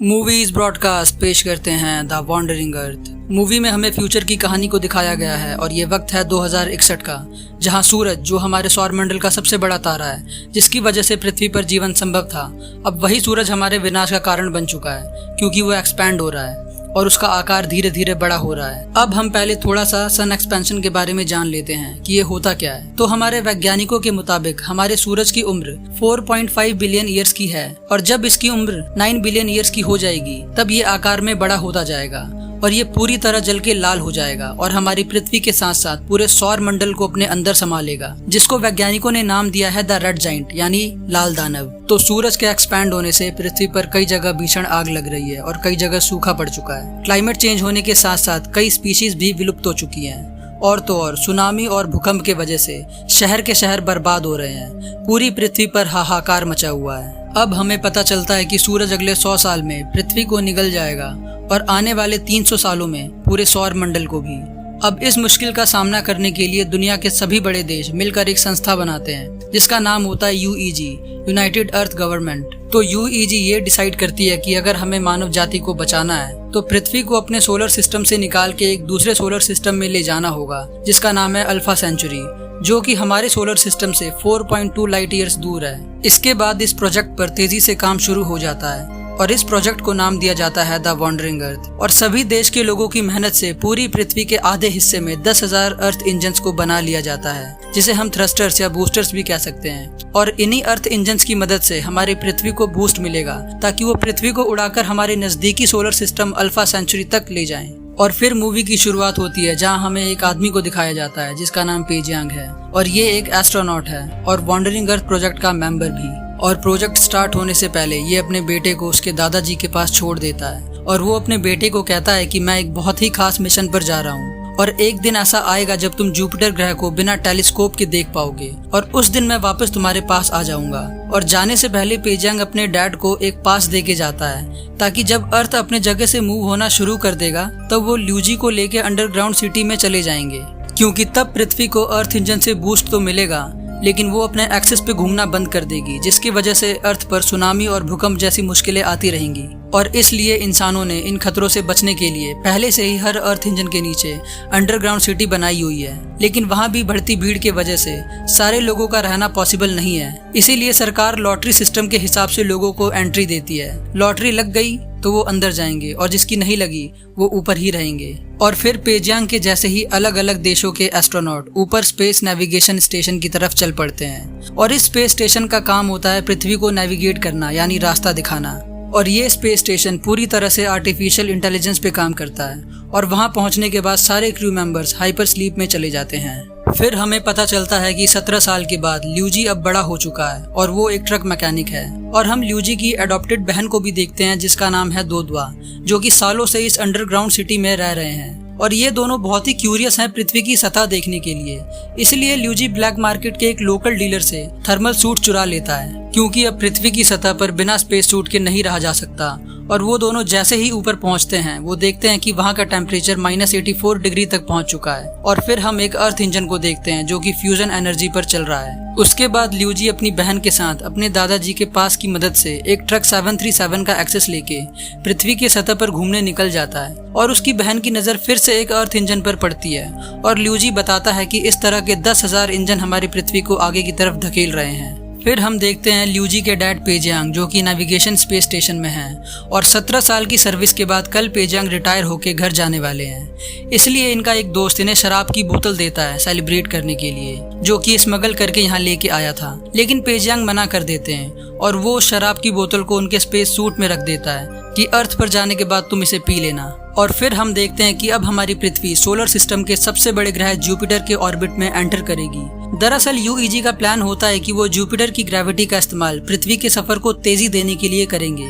Movies broadcast पेश करते हैं द वॉन्डरिंग अर्थ। मूवी में हमें फ्यूचर की कहानी को दिखाया गया है और ये वक्त है 2061 का, जहां सूरज जो हमारे सौरमंडल का सबसे बड़ा तारा है, जिसकी वजह से पृथ्वी पर जीवन संभव था, अब वही सूरज हमारे विनाश का कारण बन चुका है, क्योंकि वो एक्सपैंड हो रहा है और उसका आकार धीरे धीरे बड़ा हो रहा है। अब हम पहले थोड़ा सा सन एक्सपेंशन के बारे में जान लेते हैं कि ये होता क्या है। तो हमारे वैज्ञानिकों के मुताबिक हमारे सूरज की उम्र 4.5 बिलियन ईयर्स की है और जब इसकी उम्र 9 बिलियन ईयर्स की हो जाएगी तब ये आकार में बड़ा होता जाएगा और ये पूरी तरह जल के लाल हो जाएगा और हमारी पृथ्वी के साथ साथ पूरे सौर मंडल को अपने अंदर समा लेगा, जिसको वैज्ञानिकों ने नाम दिया है द रेड जाइंट यानी लाल दानव। तो सूरज के एक्सपैंड होने से पृथ्वी पर कई जगह भीषण आग लग रही है और कई जगह सूखा पड़ चुका है। क्लाइमेट चेंज होने के साथ साथ कई स्पीशीज भी विलुप्त हो चुकी हैं और तो और सुनामी और भूकंप के वजह से शहर के शहर बर्बाद हो रहे हैं। पूरी पृथ्वी पर हाहाकार मचा हुआ है। अब हमें पता चलता है कि सूरज अगले 100 साल में पृथ्वी को निगल जाएगा और आने वाले 300 सालों में पूरे सौर मंडल को भी। अब इस मुश्किल का सामना करने के लिए दुनिया के सभी बड़े देश मिलकर एक संस्था बनाते हैं जिसका नाम होता है यूईजी, यूनाइटेड अर्थ गवर्नमेंट। तो यूईजी ये डिसाइड करती है कि अगर हमें मानव जाति को बचाना है तो पृथ्वी को अपने सोलर सिस्टम से निकाल के एक दूसरे सोलर सिस्टम में ले जाना होगा, जिसका नाम है अल्फा सेंचुरी, जो कि हमारे सोलर सिस्टम से 4.2 लाइट ईयर्स दूर है। इसके बाद इस प्रोजेक्ट पर तेजी से काम शुरू हो जाता है और इस प्रोजेक्ट को नाम दिया जाता है द वॉन्डरिंग अर्थ। और सभी देश के लोगों की मेहनत से पूरी पृथ्वी के आधे हिस्से में 10,000 अर्थ इंजन्स को बना लिया जाता है, जिसे हम थ्रस्टर्स या बूस्टर्स भी कह सकते हैं। और इन्हीं अर्थ इंजन्स की मदद से हमारी पृथ्वी को बूस्ट मिलेगा ताकि वो पृथ्वी को उड़ाकर हमारे नजदीकी सोलर सिस्टम अल्फा सेंचुरी तक ले जाएं। और फिर मूवी की शुरुआत होती है जहां हमें एक आदमी को दिखाया जाता है जिसका नाम पेजियांग है और ये एक एस्ट्रोनॉट है और वॉन्डरिंग अर्थ प्रोजेक्ट का मेंबर भी। और प्रोजेक्ट स्टार्ट होने से पहले ये अपने बेटे को उसके दादाजी के पास छोड़ देता है और वो अपने बेटे को कहता है कि मैं एक बहुत ही खास मिशन पर जा रहा हूँ और एक दिन ऐसा आएगा जब तुम जुपिटर ग्रह को बिना टेलीस्कोप के देख पाओगे और उस दिन मैं वापस तुम्हारे पास आ जाऊंगा। और जाने से पहले पेजियांग अपने डैड को एक पास दे के जाता है ताकि जब अर्थ अपने जगह से मूव होना शुरू कर देगा तब वो ल्यूजी को लेके अंडरग्राउंड सिटी में चले जाएंगे, क्योंकि तब पृथ्वी को अर्थ इंजन से बूस्ट तो मिलेगा लेकिन वो अपने एक्सिस पे घूमना बंद कर देगी, जिसकी वजह से अर्थ पर सुनामी और भूकंप जैसी मुश्किलें आती रहेंगी। और इसलिए इंसानों ने इन खतरों से बचने के लिए पहले से ही हर अर्थ इंजन के नीचे अंडरग्राउंड सिटी बनाई हुई है, लेकिन वहाँ भी बढ़ती भीड़ के वजह से सारे लोगों का रहना पॉसिबल नहीं है। इसीलिए सरकार लॉटरी सिस्टम के हिसाब से लोगों को एंट्री देती है। लॉटरी लग गई तो वो अंदर जाएंगे और जिसकी नहीं लगी वो ऊपर ही रहेंगे। और फिर पेजियांग के जैसे ही अलग अलग देशों के एस्ट्रोनॉट ऊपर स्पेस नेविगेशन स्टेशन की तरफ चल पड़ते हैं और इस स्पेस स्टेशन का काम होता है पृथ्वी को नेविगेट करना यानी रास्ता दिखाना। और ये स्पेस स्टेशन पूरी तरह से आर्टिफिशियल इंटेलिजेंस पे काम करता है और वहाँ पहुँचने के बाद सारे क्रू मेंबर्स हाइपर स्लीप में चले जाते हैं। फिर हमें पता चलता है कि 17 साल के बाद ल्यूजी अब बड़ा हो चुका है और वो एक ट्रक मैकेनिक है। और हम ल्यूजी की एडॉप्टेड बहन को भी देखते हैं जिसका नाम है दोदवा, जो कि सालों से इस अंडरग्राउंड सिटी में रह रहे हैं और ये दोनों बहुत ही क्यूरियस हैं पृथ्वी की सतह देखने के लिए। इसलिए ल्यूजी ब्लैक मार्केट के एक लोकल डीलर से थर्मल सूट चुरा लेता है, क्योंकि अब पृथ्वी की सतह पर बिना स्पेस सूट के नहीं रहा जा सकता। और वो दोनों जैसे ही ऊपर पहुंचते हैं वो देखते हैं कि वहाँ का टेम्परेचर -84 डिग्री तक पहुंच चुका है। और फिर हम एक अर्थ इंजन को देखते हैं जो कि फ्यूजन एनर्जी पर चल रहा है। उसके बाद ल्यूजी अपनी बहन के साथ अपने दादाजी के पास की मदद से एक ट्रक 737 का एक्सेस लेके पृथ्वी की सतह पर घूमने निकल जाता है और उसकी बहन की नजर फिर से एक अर्थ इंजन पर पड़ती है और ल्यूजी बताता है कि इस तरह के 10,000 इंजन हमारी पृथ्वी को आगे की तरफ धकेल रहे हैं। फिर हम देखते हैं ल्यूजी के डैड पेजियांग जो कि नेविगेशन स्पेस स्टेशन में हैं और 17 साल की सर्विस के बाद कल पेजियांग रिटायर होके घर जाने वाले हैं। इसलिए इनका एक दोस्त इन्हें शराब की बोतल देता है सेलिब्रेट करने के लिए, जो कि स्मगल करके यहाँ लेके आया था, लेकिन पेजियांग मना कर देते हैं और वो शराब की बोतल को उनके स्पेस सूट में रख देता है कि अर्थ पर जाने के बाद तुम इसे पी लेना। और फिर हम देखते हैं कि अब हमारी पृथ्वी सोलर सिस्टम के सबसे बड़े ग्रह जुपिटर के ऑर्बिट में एंटर करेगी। दरअसल यूईजी का प्लान होता है कि वो जुपिटर की ग्रेविटी का इस्तेमाल पृथ्वी के सफर को तेजी देने के लिए करेंगे,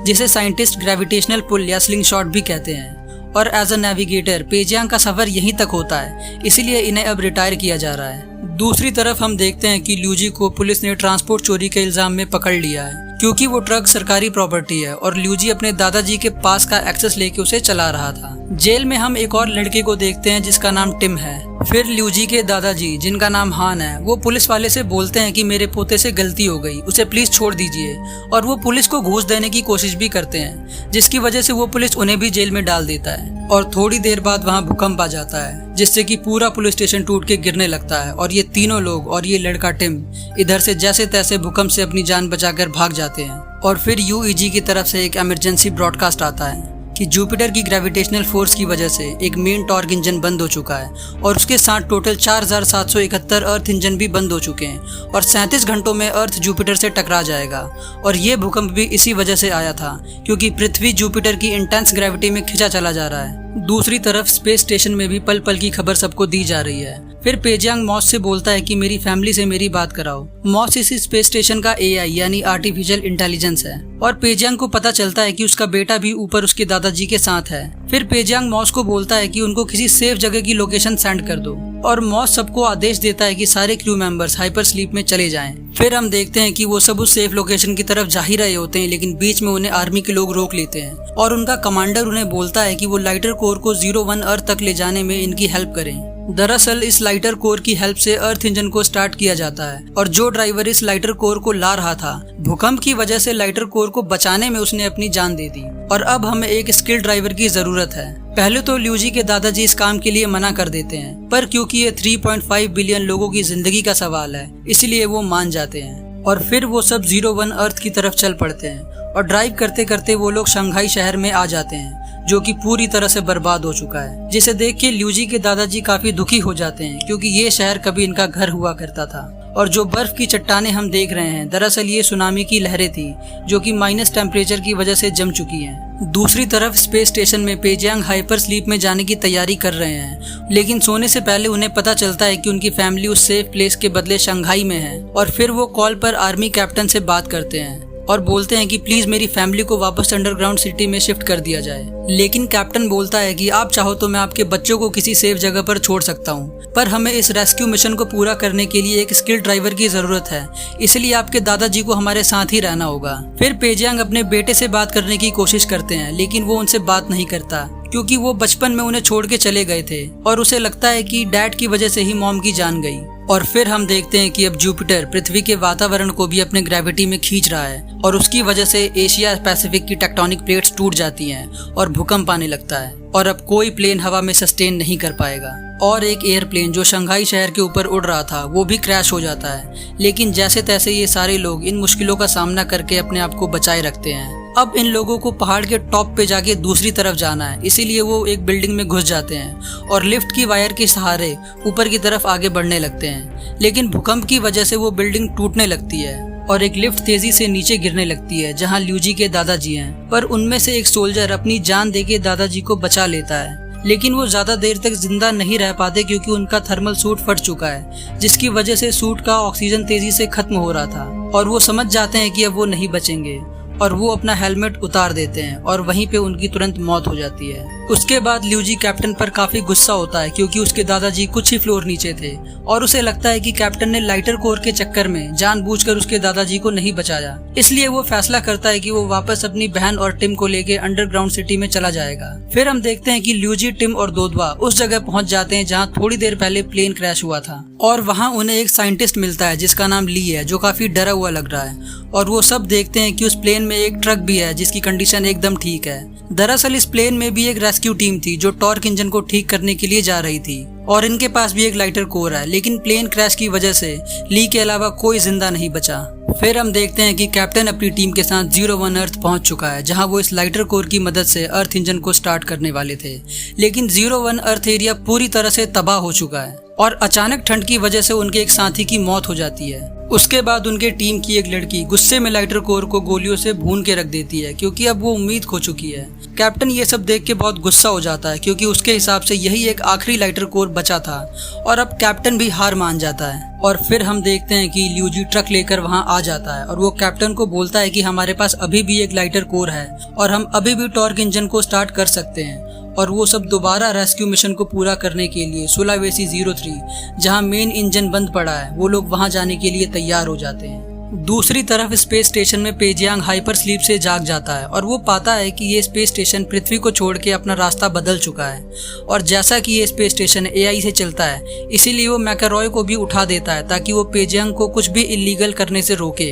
जिसे साइंटिस्ट ग्रेविटेशनल पुल या स्लिंग शॉट भी कहते हैं। और एज अ नेविगेटर पेजियांग का सफर यहीं तक होता है, इसलिए इन्हें अब रिटायर किया जा रहा है। दूसरी तरफ हम देखते हैं कि ल्यूजी को पुलिस ने ट्रांसपोर्ट चोरी के इल्जाम में पकड़ लिया है, क्योंकि वो ट्रक सरकारी प्रॉपर्टी है और ल्यूजी अपने दादाजी के पास का एक्सेस लेके उसे चला रहा था। जेल में हम एक और लड़के को देखते हैं जिसका नाम टिम है। फिर ल्यूजी के दादाजी, जिनका नाम हान है, वो पुलिस वाले से बोलते हैं कि मेरे पोते से गलती हो गई, उसे प्लीज छोड़ दीजिए। और वो पुलिस को घूस देने की कोशिश भी करते हैं, जिसकी वजह से वो पुलिस उन्हें भी जेल में डाल देता है। और थोड़ी देर बाद वहाँ भूकंप आ जाता है, जिससे कि पूरा पुलिस स्टेशन टूट के गिरने लगता है। और ये तीनों लोग और ये लड़का टिम इधर से जैसे तैसे भूकंप से अपनी जान बचाकर भाग जाते हैं। और फिर यूईजी की तरफ से एक इमरजेंसी ब्रॉडकास्ट आता है कि जुपिटर की ग्रेविटेशनल फोर्स की वजह से एक मेन टॉर्क इंजन बंद हो चुका है और उसके साथ टोटल 4771 अर्थ इंजन भी बंद हो चुके हैं और 37 घंटों में अर्थ जुपिटर से टकरा जाएगा। और ये भूकंप भी इसी वजह से आया था क्योंकि पृथ्वी जुपिटर की इंटेंस ग्रेविटी में खिंचा चला जा रहा है। दूसरी तरफ स्पेस स्टेशन में भी पल पल की खबर सबको दी जा रही है। फिर पेजियांग मॉस से बोलता है कि मेरी फैमिली से मेरी बात कराओ। मॉस इस स्पेस स्टेशन का एआई यानी आर्टिफिशियल इंटेलिजेंस है और पेजियांग को पता चलता है कि उसका बेटा भी ऊपर उसके दादाजी के साथ है। फिर पेजियांग मॉस को बोलता है कि उनको किसी सेफ जगह की लोकेशन सेंड कर दो और मॉस सबको आदेश देता है कि सारे क्रू मेंबर्स हाइपर स्लीप में चले जाएं। फिर हम देखते हैं कि वो सब उस सेफ लोकेशन की तरफ जा ही रहे होते हैं, लेकिन बीच में उन्हें आर्मी के लोग रोक लेते हैं और उनका कमांडर उन्हें बोलता है कि वो लाइटर कोर को 01 अर्थ तक ले जाने में इनकी हेल्प करें। दरअसल इस लाइटर कोर की हेल्प से अर्थ इंजन को स्टार्ट किया जाता है और जो ड्राइवर इस लाइटर कोर को ला रहा था, भूकंप की वजह से लाइटर कोर को बचाने में उसने अपनी जान दे दी। और अब हमें एक स्किल्ड ड्राइवर की जरूरत है। पहले तो ल्यूजी के दादाजी इस काम के लिए मना कर देते हैं, पर क्योंकि ये 3.5 बिलियन लोगों की जिंदगी का सवाल है, इसलिए वो मान जाते हैं। और फिर वो सब 01 अर्थ की तरफ चल पड़ते हैं और ड्राइव करते करते वो लोग शंघाई शहर में आ जाते हैं, जो कि पूरी तरह से बर्बाद हो चुका है, जिसे देख के ल्यूजी के दादाजी काफी दुखी हो जाते हैं क्योंकि ये शहर कभी इनका घर हुआ करता था। और जो बर्फ की चट्टानें हम देख रहे हैं, दरअसल ये सुनामी की लहरें थी जो कि माइनस टेम्परेचर की वजह से जम चुकी हैं। दूसरी तरफ स्पेस स्टेशन में पेजियांग हाइपर स्लीप में जाने की तैयारी कर रहे हैं, लेकिन सोने से पहले उन्हें पता चलता है कि उनकी फैमिली उस सेफ प्लेस के बदले शंघाई में है। और फिर वो कॉल पर आर्मी कैप्टन से बात करते हैं और बोलते हैं कि प्लीज मेरी फैमिली को वापस अंडरग्राउंड सिटी में शिफ्ट कर दिया जाए। लेकिन कैप्टन बोलता है कि आप चाहो तो मैं आपके बच्चों को किसी सेफ जगह पर छोड़ सकता हूँ, पर हमें इस रेस्क्यू मिशन को पूरा करने के लिए एक स्किल्ड ड्राइवर की जरूरत है, इसलिए आपके दादाजी को हमारे साथ ही रहना होगा। फिर पेजियांग अपने बेटे से बात करने की कोशिश करते हैं, लेकिन वो उनसे बात नहीं करता क्योंकि वो बचपन में उन्हें छोड़ के चले गए थे और उसे लगता है कि डैड की वजह से ही मॉम की जान गई। और फिर हम देखते हैं कि अब जुपिटर पृथ्वी के वातावरण को भी अपने ग्रेविटी में खींच रहा है और उसकी वजह से एशिया पैसिफिक की टेक्टोनिक प्लेट्स टूट जाती हैं और भूकंप आने लगता है और अब कोई प्लेन हवा में सस्टेन नहीं कर पाएगा। और एक एयरप्लेन जो शंघाई शहर के ऊपर उड़ रहा था वो भी क्रैश हो जाता है, लेकिन जैसे तैसे ये सारे लोग इन मुश्किलों का सामना करके अपने आप को बचाए रखते हैं। अब इन लोगों को पहाड़ के टॉप पे जाके दूसरी तरफ जाना है, इसीलिए वो एक बिल्डिंग में घुस जाते हैं और लिफ्ट की वायर के सहारे ऊपर की तरफ आगे बढ़ने लगते हैं। लेकिन भूकंप की वजह से वो बिल्डिंग टूटने लगती है और एक लिफ्ट तेजी से नीचे गिरने लगती है जहां ल्यूजी के दादाजी हैं, पर उनमें से एक सोल्जर अपनी जान देके दादाजी को बचा लेता है। लेकिन वो ज्यादा देर तक जिंदा नहीं रह पाते क्योंकि उनका थर्मल सूट फट चुका है, जिसकी वजह से सूट का ऑक्सीजन तेजी से खत्म हो रहा था और वो समझ जाते हैं कि अब वो नहीं बचेंगे और वो अपना हेलमेट उतार देते हैं और वहीं पे उनकी तुरंत मौत हो जाती है। उसके बाद ल्यूजी कैप्टन पर काफी गुस्सा होता है क्योंकि उसके दादाजी कुछ ही फ्लोर नीचे थे और उसे लगता है कि कैप्टन ने लाइटर कोर के चक्कर में जानबूझकर उसके दादाजी को नहीं बचाया। इसलिए वो फैसला करता है कि वो वापस अपनी बहन और टिम को लेके अंडरग्राउंड सिटी में चला जाएगा। फिर हम देखते हैं कि ल्यूजी, टिम और दोदवा उस जगह पहुंच जाते हैं जहाँ थोड़ी देर पहले प्लेन क्रैश हुआ था और वहाँ उन्हें एक साइंटिस्ट मिलता है जिसका नाम ली है, जो काफी डरा हुआ लग रहा है। और वो सब देखते हैं कि उस प्लेन में एक ट्रक भी है जिसकी कंडीशन एकदम ठीक है। दरअसल इस प्लेन में भी एक रेस्क्यू टीम थी जो टॉर्क इंजन को ठीक करने के लिए जा रही थी और इनके पास भी एक लाइटर कोर है, लेकिन प्लेन क्रैश की वजह से ली के अलावा कोई जिंदा नहीं बचा। फिर हम देखते हैं कि कैप्टन अपनी टीम के साथ 01 अर्थ पहुंच चुका है जहां वो इस लाइटर कोर की मदद से अर्थ इंजन को स्टार्ट करने वाले थे, लेकिन 01 अर्थ एरिया पूरी तरह से तबाह हो चुका है और अचानक ठंड की वजह से उनके एक साथी की मौत हो जाती है। उसके बाद उनके टीम की एक लड़की गुस्से में लाइटर कोर को गोलियों से भून के रख देती है क्योंकि अब वो उम्मीद खो चुकी है। कैप्टन ये सब देख के बहुत गुस्सा हो जाता है क्योंकि उसके हिसाब से यही एक आखिरी लाइटर कोर बचा था और अब कैप्टन भी हार मान जाता है। और फिर हम देखते हैं कि ल्यूजी ट्रक लेकर वहां आ जाता है और वो कैप्टन को बोलता है कि हमारे पास अभी भी एक लाइटर कोर है और हम अभी भी टॉर्क इंजन को स्टार्ट कर सकते हैं। और वो सब दोबारा रेस्क्यू मिशन को पूरा करने के लिए सुलावेसी 03 जहां मेन इंजन बंद पड़ा है, वो लोग वहां जाने के लिए तैयार हो जाते हैं। दूसरी तरफ स्पेस स्टेशन में पेजियांग हाइपर स्लीप से जाग जाता है और वो पाता है कि ये स्पेस स्टेशन पृथ्वी को छोड़ के अपना रास्ता बदल चुका है। और जैसा कि ये स्पेस स्टेशन एआई से चलता है, इसीलिए वो मैकरॉय को भी उठा देता है ताकि वो पेजियांग को कुछ भी इलीगल करने से रोके।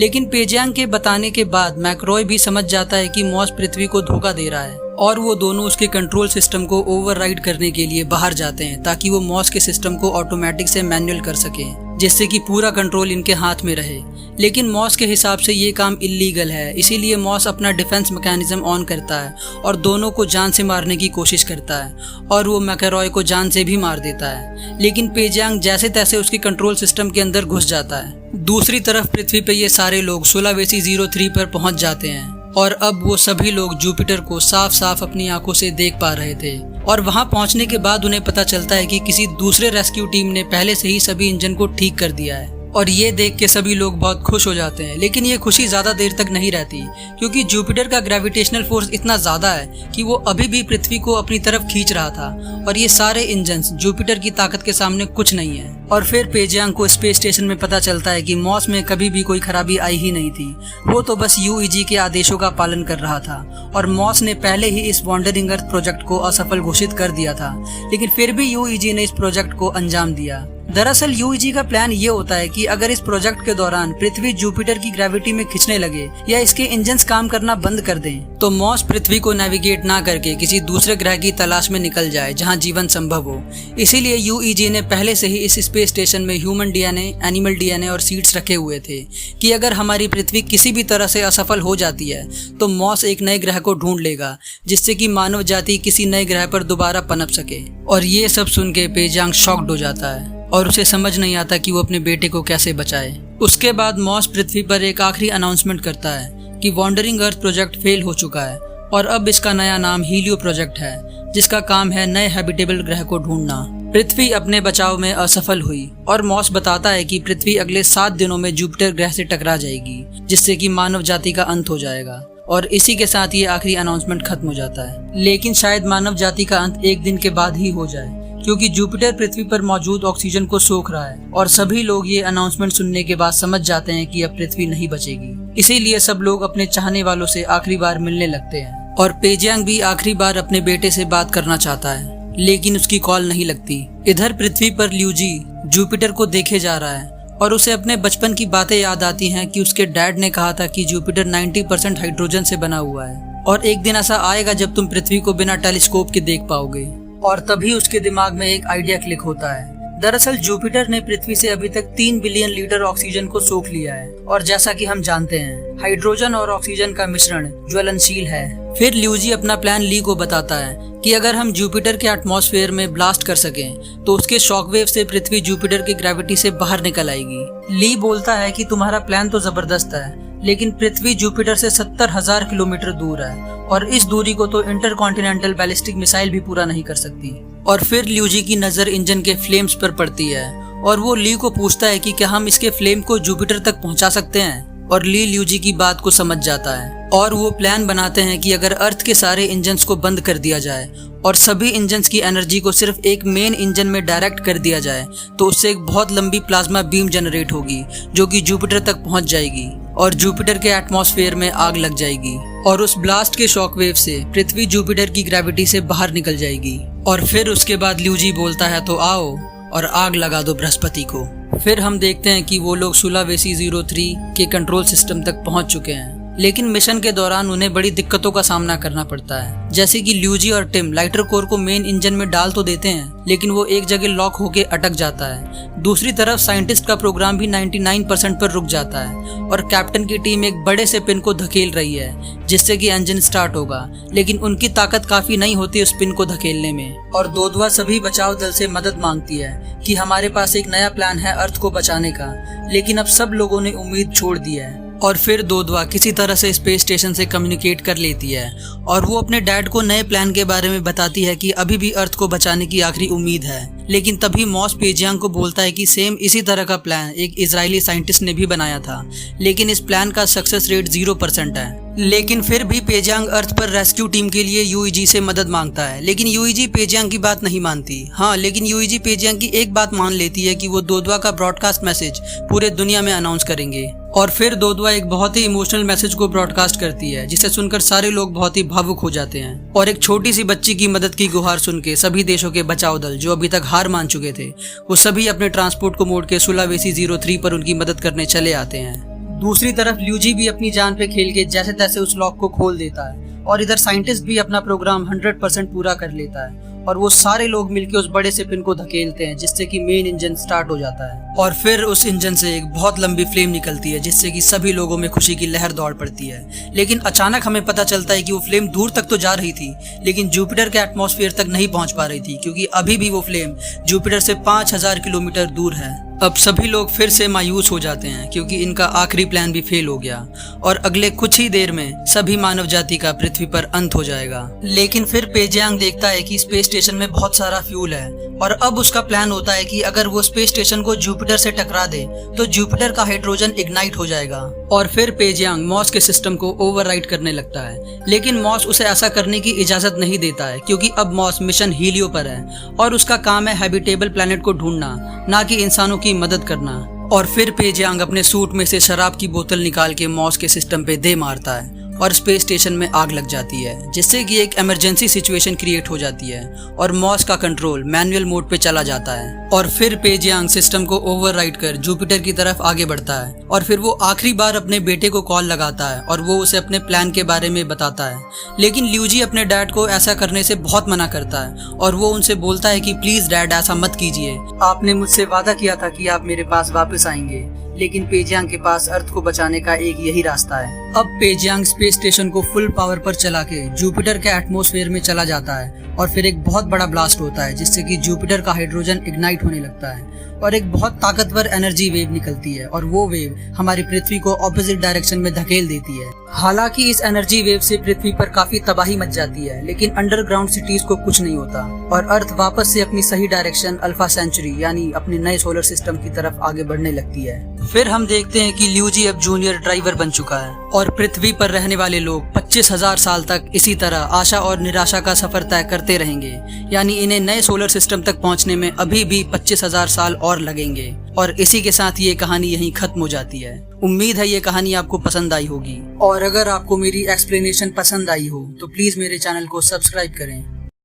लेकिन पेजियांग के बताने के बाद मैकरॉय भी समझ जाता है कि मॉस पृथ्वी को धोखा दे रहा है और वो दोनों उसके कंट्रोल सिस्टम को ओवरराइड करने के लिए बाहर जाते हैं ताकि वो मॉस के सिस्टम को ऑटोमेटिक से मैनुअल कर सकें, जिससे कि पूरा कंट्रोल इनके हाथ में रहे। लेकिन मॉस के हिसाब से ये काम इलीगल है, इसीलिए मॉस अपना डिफेंस मैकेनिज्म ऑन करता है और दोनों को जान से मारने की कोशिश करता है और वो मैकरॉय को जान से भी मार देता है। लेकिन पेजियांग जैसे तैसे उसके कंट्रोल सिस्टम के अंदर घुस जाता है। दूसरी तरफ पृथ्वी पे ये सारे लोग सुलावेसी 03 पर पहुंच जाते हैं और अब वो सभी लोग जुपिटर को साफ साफ अपनी आंखों से देख पा रहे थे। और वहां पहुंचने के बाद उन्हें पता चलता है कि किसी दूसरे रेस्क्यू टीम ने पहले से ही सभी इंजन को ठीक कर दिया है। और ये देख के सभी लोग बहुत खुश हो जाते हैं। लेकिन ये खुशी ज्यादा देर तक नहीं रहती, क्योंकि जुपिटर का ग्रेविटेशनल फोर्स इतना ज्यादा है कि वो अभी भी पृथ्वी को अपनी तरफ खींच रहा था और ये सारे इंजन्स जुपिटर की ताकत के सामने कुछ नहीं है। और फिर पेजियांग को स्पेस स्टेशन में पता चलता है कि मॉस में कभी भी कोई खराबी आई ही नहीं थी, वो तो बस यूईजी के आदेशों का पालन कर रहा था और मॉस ने पहले ही इस वॉन्डरिंग अर्थ प्रोजेक्ट को असफल घोषित कर दिया था। लेकिन फिर भी यूईजी ने इस प्रोजेक्ट को अंजाम दिया। दरअसल यूईजी का प्लान ये होता है कि अगर इस प्रोजेक्ट के दौरान पृथ्वी जुपिटर की ग्रेविटी में खिंचने लगे या इसके इंजन्स काम करना बंद कर दें, तो मॉस पृथ्वी को नेविगेट ना करके किसी दूसरे ग्रह की तलाश में निकल जाए जहां जीवन संभव हो। इसीलिए यूईजी ने पहले से ही इस स्पेस स्टेशन में ह्यूमन डीएनए, एनिमल डीएनए और सीड्स रखे हुए थे कि अगर हमारी पृथ्वी किसी भी तरह से असफल हो जाती है तो मॉस एक नए ग्रह को ढूंढ लेगा, जिससे कि मानव जाति किसी नए ग्रह पर दोबारा पनप सके। और ये सब सुन के पेजियांग शॉक्ड हो जाता है और उसे समझ नहीं आता कि वो अपने बेटे को कैसे बचाए। उसके बाद मॉस पृथ्वी पर एक आखिरी अनाउंसमेंट करता है कि वॉन्डरिंग अर्थ प्रोजेक्ट फेल हो चुका है और अब इसका नया नाम हीलियो प्रोजेक्ट है, जिसका काम है नए हैबिटेबल ग्रह को ढूंढना। पृथ्वी अपने बचाव में असफल हुई और मॉस बताता है कि पृथ्वी अगले 7 दिनों में जुपिटर ग्रह से टकरा जाएगी, जिससे कि मानव जाति का अंत हो जाएगा। और इसी के साथ ये आखिरी अनाउंसमेंट खत्म हो जाता है। लेकिन शायद मानव जाति का अंत एक दिन के बाद ही हो जाए, क्योंकि जुपिटर पृथ्वी पर मौजूद ऑक्सीजन को सोख रहा है और सभी लोग ये अनाउंसमेंट सुनने के बाद समझ जाते हैं कि अब पृथ्वी नहीं बचेगी। इसीलिए सब लोग अपने चाहने वालों से आखिरी बार मिलने लगते हैं और पेजियांग भी आखिरी बार अपने बेटे से बात करना चाहता है, लेकिन उसकी कॉल नहीं लगती। इधर पृथ्वी पर ल्यूजी जुपिटर को देखे जा रहा है और उसे अपने बचपन की बातें याद आती हैं कि उसके डैड ने कहा था कि जुपिटर 90% हाइड्रोजन से बना हुआ है और एक दिन ऐसा आएगा जब तुम पृथ्वी को बिना टेलीस्कोप के देख पाओगे। और तभी उसके दिमाग में एक आइडिया क्लिक होता है। दरअसल जुपिटर ने पृथ्वी से अभी तक 3 बिलियन लीटर ऑक्सीजन को सोख लिया है और जैसा कि हम जानते हैं हाइड्रोजन और ऑक्सीजन का मिश्रण ज्वलनशील है। फिर ल्यूजी अपना प्लान ली को बताता है कि अगर हम जुपिटर के एटमॉस्फेयर में ब्लास्ट कर सकें तो उसके शॉकवेव से पृथ्वी जुपिटर की ग्रेविटी से बाहर निकल आएगी। ली बोलता है कि तुम्हारा प्लान तो जबरदस्त है, लेकिन पृथ्वी जुपिटर से 70,000 किलोमीटर दूर है और इस दूरी को तो इंटरकॉन्टिनेंटल बैलिस्टिक मिसाइल भी पूरा नहीं कर सकती। और फिर ल्यूजी की नजर इंजन के फ्लेम्स पर पड़ती है और वो ली को पूछता है कि क्या हम इसके फ्लेम को जुपिटर तक पहुंचा सकते हैं। और ली ल्यूजी की बात को समझ जाता है और वो प्लान बनाते हैं कि अगर अर्थ के सारे इंजन्स को बंद कर दिया जाए और सभी इंजन्स की एनर्जी को सिर्फ एक मेन इंजन में डायरेक्ट कर दिया जाए तो उससे एक बहुत लंबी प्लाज्मा बीम जनरेट होगी जो कि जुपिटर तक पहुंच जाएगी और जुपिटर के एटमॉस्फेयर में आग लग जाएगी और उस ब्लास्ट के शॉकवेव से पृथ्वी जुपिटर की ग्रेविटी से बाहर निकल जाएगी। और फिर उसके बाद ल्यूजी बोलता है तो आओ और आग लगा दो बृहस्पति को। फिर हम देखते हैं कि वो लोग सुलावेसी 03 के कंट्रोल सिस्टम तक पहुंच चुके हैं, लेकिन मिशन के दौरान उन्हें बड़ी दिक्कतों का सामना करना पड़ता है। जैसे कि ल्यूजी और टिम लाइटर कोर को मेन इंजन में डाल तो देते हैं, लेकिन वो एक जगह लॉक होके अटक जाता है। दूसरी तरफ साइंटिस्ट का प्रोग्राम भी 99% पर रुक जाता है और कैप्टन की टीम एक बड़े से पिन को धकेल रही है जिससे कि इंजन स्टार्ट होगा, लेकिन उनकी ताकत काफी नहीं होती उस पिन को धकेलने में। और दोदवा सभी बचाव दल से मदद मांगती है कि हमारे पास एक नया प्लान है अर्थ को बचाने का, लेकिन अब सब लोगों ने उम्मीद छोड़ दी है। और फिर दोदवा किसी तरह से स्पेस स्टेशन से कम्युनिकेट कर लेती है और वो अपने डैड को नए प्लान के बारे में बताती है कि अभी भी अर्थ को बचाने की आखिरी उम्मीद है। लेकिन तभी मॉस पेजियांग को बोलता है कि सेम इसी तरह का प्लान एक इजरायली साइंटिस्ट ने भी बनाया था, लेकिन इस प्लान का सक्सेस रेट 0% है। लेकिन फिर भी पेजियांग अर्थ पर रेस्क्यू टीम के लिए यूईजी से मदद मांगता है, लेकिन यूईजी पेजियांग की बात नहीं मानती। हाँ, लेकिन यूईजी पेजियांग की एक बात मान लेती है कि वो दोदवा का ब्रॉडकास्ट मैसेज पूरे दुनिया में अनाउंस करेंगे और फिर दोदुआ एक बहुत ही इमोशनल मैसेज को ब्रॉडकास्ट करती है, जिसे सुनकर सारे लोग बहुत ही भावुक हो जाते हैं। और एक छोटी सी बच्ची की मदद की गुहार सुन के सभी देशों के बचाव दल जो अभी तक हार मान चुके थे, वो सभी अपने ट्रांसपोर्ट को मोड़ के सुलावेसी 03 पर उनकी मदद करने चले आते हैं। दूसरी तरफ ल्यूजी भी अपनी जान पे खेल के जैसे तैसे उस लॉक को खोल देता है, और इधर साइंटिस्ट भी अपना प्रोग्राम 100% पूरा कर लेता है, और वो सारे लोग मिलके उस बड़े से पिन को धकेलते हैं, जिससे कि मेन इंजन स्टार्ट हो जाता है। और फिर उस इंजन से एक बहुत लंबी फ्लेम निकलती है, जिससे कि सभी लोगों में खुशी की लहर दौड़ पड़ती है। लेकिन अचानक हमें पता चलता है कि वो फ्लेम दूर तक तो जा रही थी, लेकिन जुपिटर के एटमॉस्फेयर तक नहीं पहुंच पा रही थी, क्योंकि अभी भी वो फ्लेम जुपिटर से 5000 किलोमीटर दूर है। अब सभी लोग फिर से मायूस हो जाते हैं, क्योंकि इनका आखिरी प्लान भी फेल हो गया, और अगले कुछ ही देर में सभी मानव जाति का पृथ्वी पर अंत हो जाएगा। लेकिन फिर पेजियांग देखता है कि स्पेस स्टेशन में बहुत सारा फ्यूल है, और अब उसका प्लान होता है कि अगर वो स्पेस स्टेशन को जुपिटर से टकरा दे तो जुपिटर का हाइड्रोजन इग्नाइट हो जाएगा। और फिर पेजियांग मॉस के सिस्टम को ओवरराइड करने लगता है, लेकिन मॉस उसे ऐसा करने की इजाजत नहीं देता है, क्योंकि अब मॉस मिशन हीलियो पर है, और उसका काम है हैबिटेबल प्लेनेट को ढूंढना, ना कि इंसानों की मदद करना। और फिर पेजियांग अपने सूट में से शराब की बोतल निकाल के मॉस के सिस्टम पे दे मारता है, और स्पेस स्टेशन में आग लग जाती है, जिससे कि एक इमरजेंसी सिचुएशन क्रिएट हो जाती है, और मॉस का कंट्रोल मैनुअल मोड पे चला जाता है। और फिर पेजियांग सिस्टम को ओवरराइड कर जुपिटर की तरफ आगे बढ़ता है, और फिर वो आखिरी बार अपने बेटे को कॉल लगाता है, और वो उसे अपने प्लान के बारे में बताता है। लेकिन ल्यूजी अपने डैड को ऐसा करने से बहुत मना करता है, और वो उनसे बोलता है कि प्लीज डैड ऐसा मत कीजिए, आपने मुझसे वादा किया था कि आप मेरे पास वापस आएंगे। लेकिन पेजियांग के पास अर्थ को बचाने का एक यही रास्ता है। अब पेजियांग स्पेस स्टेशन को फुल पावर पर चला के जुपिटर के एटमॉस्फेयर में चला जाता है, और फिर एक बहुत बड़ा ब्लास्ट होता है, जिससे कि जुपिटर का हाइड्रोजन इग्नाइट होने लगता है, और एक बहुत ताकतवर एनर्जी वेव निकलती है, और वो वेव हमारी पृथ्वी को ऑपोजिट डायरेक्शन में धकेल देती है। हालांकि इस एनर्जी वेव से पृथ्वी पर काफी तबाही मच जाती है, लेकिन अंडरग्राउंड सिटीज को कुछ नहीं होता, और अर्थ वापस से अपनी सही डायरेक्शन अल्फा सेंचुरी यानी अपने नए सोलर सिस्टम की तरफ आगे बढ़ने लगती है। फिर हम देखते हैं कि ल्यूजी अब जूनियर ड्राइवर बन चुका है, और पृथ्वी पर रहने वाले लोग 25,000 साल तक इसी तरह आशा और निराशा का सफर तय करते रहेंगे, यानी इन्हें नए सोलर सिस्टम तक पहुंचने में अभी भी 25,000 साल और लगेंगे। और इसी के साथ ये कहानी यहीं खत्म हो जाती है। उम्मीद है ये कहानी आपको पसंद आई होगी, और अगर आपको मेरी एक्सप्लेनेशन पसंद आई हो तो प्लीज मेरे चैनल को सब्सक्राइब करें।